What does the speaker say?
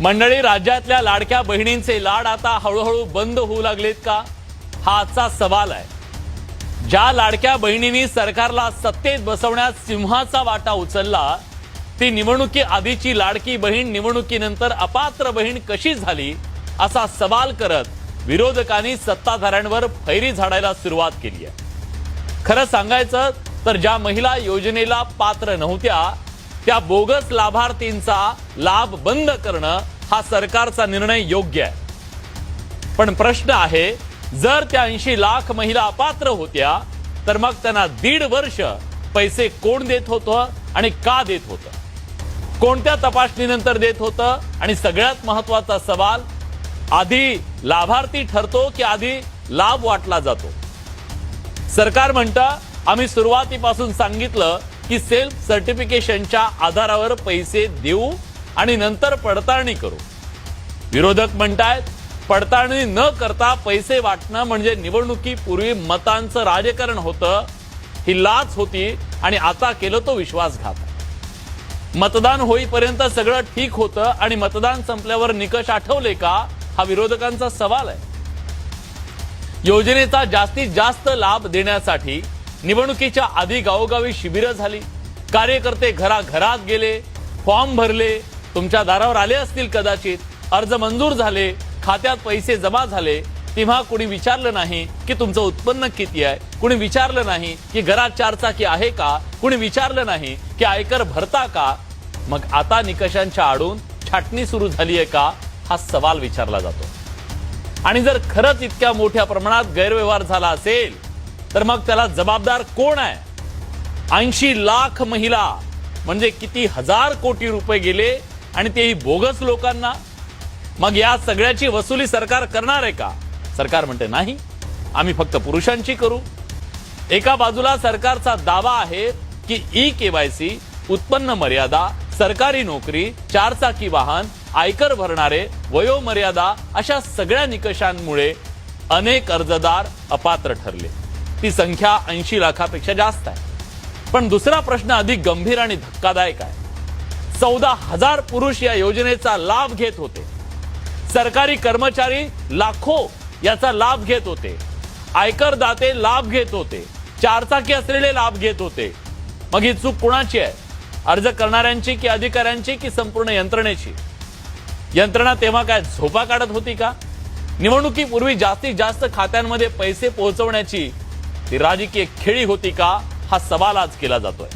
मंडळी, राज्यातल्या लाडक्या बहिणींचे लाड आता हळूहळू बंद होऊ लागलेत का? हा आजचा सवाल आहे। ज्या लाडक्या बहिणींनी सरकारला सत्तेत बसवण्यात सिंहाचा वाटा उचलला, ती निवडणुकी आधीची लाडकी बहीण निवडणुकीनंतर अपात्र बहीण कशी झाली, असा सवाल करत विरोधकांनी सत्ताधाऱ्यांवर फैरी झाडायला सुरुवात केली आहे। खरं सांगायचं तर ज्या महिला योजनेला पात्र नव्हत्या, त्या बोगस लाभार्थींचा लाभ बंद करणं हा सरकारचा निर्णय योग्य आहे। पण प्रश्न आहे, जर त्या 80 लाख महिला अपात्र होत्या, तर मग त्यांना 1.5 वर्ष पैसे कोण देत होतं आणि का देत होतं? कोणत्या तपासणीनंतर देत होतं? आणि सगळ्यात महत्त्वाचा सवाल, आधी लाभार्थी ठरतो की आधी लाभ वाटला जातो? सरकार म्हणतं, आम्ही सुरुवातीपासून सांगितलं की सेल्फ सर्टिफिकेशनच्या आधारावर पैसे देऊ आणि नंतर पडताळणी करू। विरोधक म्हणतायत, पडताळणी न करता पैसे वाटणं म्हणजे निवडणुकीपूर्वी मतांचं राजकारण होतं, ही लाच होती आणि आता केलं तो विश्वासघात। मतदान होईपर्यंत सगळं ठीक होतं आणि मतदान संपल्यावर निकष आठवले का, हा विरोधकांचा सवाल आहे। योजनेचा जास्तीत जास्त लाभ देण्यासाठी निवडणुकीच्या आधी गावोगावी शिबिरं झाली, कार्यकर्ते घराघरात गेले, फॉर्म भरले, तुमच्या दारावर आले असतील कदाचित, अर्ज मंजूर झाले, खात्यात पैसे जमा झाले, तेव्हा कुणी विचारलं नाही की तुमचं उत्पन्न किती आहे, कुणी विचारलं नाही की घरात 4 चाकी आहे का, कुणी विचारलं नाही की आयकर भरता का? मग आता निकषांच्या आडून छाटणी सुरू झाली आहे का, हा सवाल विचारला जातो। आणि जर खरंच इतक्या मोठ्या प्रमाणात गैरव्यवहार झाला असेल, तर मग त्याला जबाबदार कोण आहे? 80 लाख महिला म्हणजे किती हजार कोटी रुपये गेले, आणि तेही बोगस लोकांना। मग या सगळ्याची वसुली सरकार करणार आहे का? सरकार म्हणते नाही, आम्ही फक्त पुरुषांची करू। एका बाजूला सरकारचा दावा आहे की ई-केवायसी, उत्पन्न मर्यादा, सरकारी नोकरी, 4 चाकी वाहन, आयकर भरणारे, वयोमर्यादा अशा सगळ्या निकषांमुळे अनेक अर्जदार अपात्र ठरले। ती संख्या 80 लाखापेक्षा जास्त आहे। पण दुसरा प्रश्न अधिक गंभीर आणि धक्कादायक आहे। 14,000 पुरुष या योजनेचा लाभ घेत होते। सरकारी कर्मचारी लाखो याचा लाभ घेत होते। आयकर दाते लाभ घेत होते। 4 चाकी असलेले लाभ घेत होते। मग ही चूक कुणाची आहे? अर्ज करणाऱ्यांची की अधिकाऱ्यांची की संपूर्ण यंत्रणेची? यंत्रणा तेव्हा काय झोपा काढत होती का? निवडणुकीपूर्वी जास्तीत जास्त खात्यांमध्ये पैसे पोहोचवण्याची ती राजकीय खेळी होती का? हा सवाल आज केला जातोय।